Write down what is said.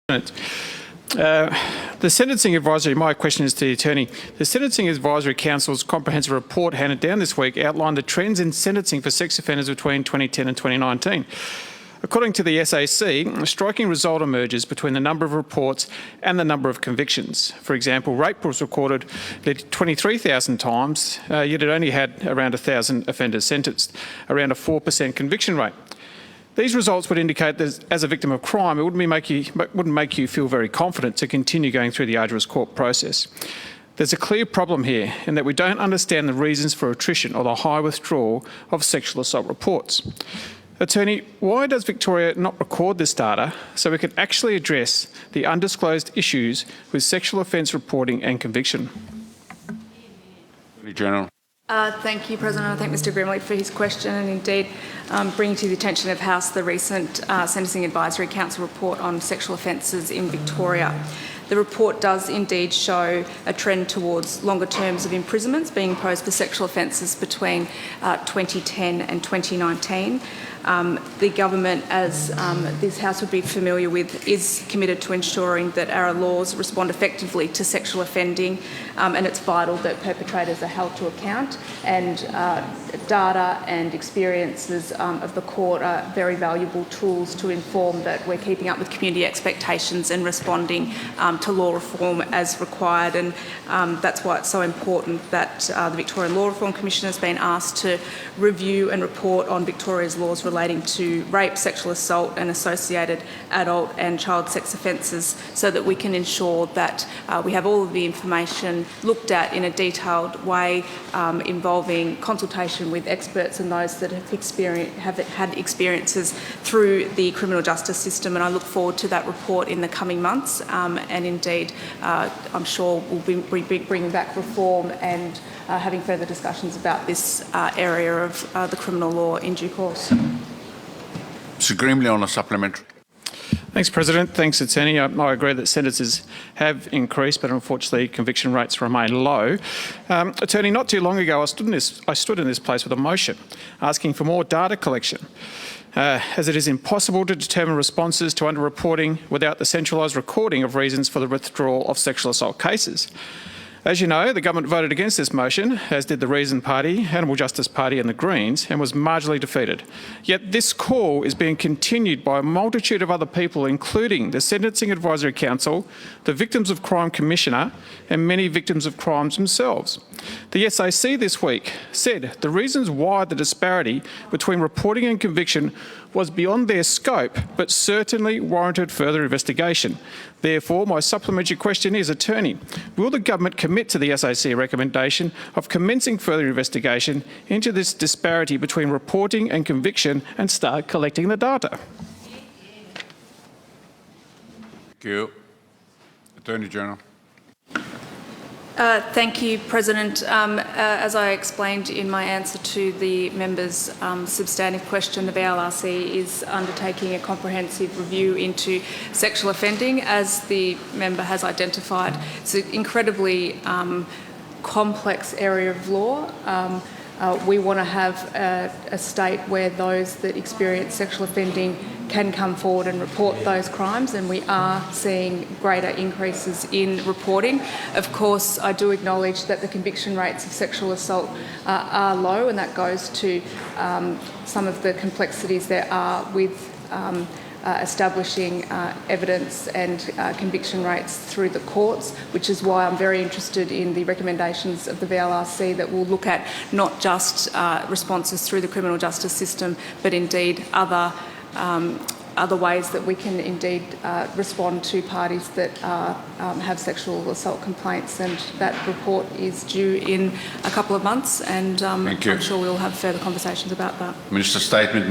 The Sentencing Advisory, my question is to the Attorney. The Sentencing Advisory Council's comprehensive report handed down this week outlined the trends in sentencing for sex offenders between 2010 and 2019. According to the SAC, a striking result emerges between the number of reports and the number of convictions. For example, rape was recorded 23,000 times, yet it only had around 1,000 offenders sentenced, around a 4% conviction rate. These results would indicate that as a victim of crime, it wouldn't make you feel very confident to continue going through the arduous court process. There's a clear problem here in that we don't understand the reasons for attrition or the high withdrawal of sexual assault reports. Attorney, why does Victoria not record this data so we can actually address the undisclosed issues with sexual offence reporting and conviction? Attorney General. Thank you, President. I thank Mr Grimley for his question and indeed bringing to the attention of House the recent Sentencing Advisory Council report on sexual offences in Victoria. The report does indeed show a trend towards longer terms of imprisonments being imposed for sexual offences between 2010 and 2019. The government, as this House would be familiar with, is committed to ensuring that our laws respond effectively to sexual offending, and it's vital that perpetrators are held to account, and data and experiences of the court are very valuable tools to inform that we're keeping up with community expectations and responding to law reform as required. And that's why it's so important that the Victorian Law Reform Commission has been asked to review and report on Victoria's laws relating to rape, sexual assault and associated adult and child sex offences, so that we can ensure that we have all of the information looked at in a detailed way, involving consultation with experts and those that have had experiences through the criminal justice system. And I look forward to that report in the coming months, and indeed I'm sure we'll be bringing back reform and having further discussions about this area of the criminal law in due course. Mr Grimley on a supplementary. Thanks, President. Thanks, Attorney. I agree that sentences have increased, but unfortunately conviction rates remain low. Attorney, not too long ago I stood in this place with a motion asking for more data collection, as it is impossible to determine responses to underreporting without the centralised recording of reasons for the withdrawal of sexual assault cases. As you know, the government voted against this motion, as did the Reason Party, Animal Justice Party and the Greens, and was marginally defeated. Yet this call is being continued by a multitude of other people, including the Sentencing Advisory Council, the Victims of Crime Commissioner and many victims of crimes themselves. The SAC this week said the reasons why the disparity between reporting and conviction was beyond their scope, but certainly warranted further investigation. Therefore, my supplementary question is, Attorney, will the government commit to the SAC recommendation of commencing further investigation into this disparity between reporting and conviction and start collecting the data? Thank you. Attorney General. Thank you, President. As I explained in my answer to the member's substantive question, the VLRC is undertaking a comprehensive review into sexual offending. As the member has identified, it's an incredibly complex area of law. We want to have a state where those that experience sexual offending can come forward and report those crimes, and we are seeing greater increases in reporting. Of course, I do acknowledge that the conviction rates of sexual assault are low, and that goes to some of the complexities there are with establishing evidence and conviction rates through the courts, which is why I'm very interested in the recommendations of the VLRC that will look at not just responses through the criminal justice system, but indeed other ways that we can indeed respond to parties that have sexual assault complaints, and that report is due in a couple of months, and I'm sure we'll have further conversations about that. Minister, statement.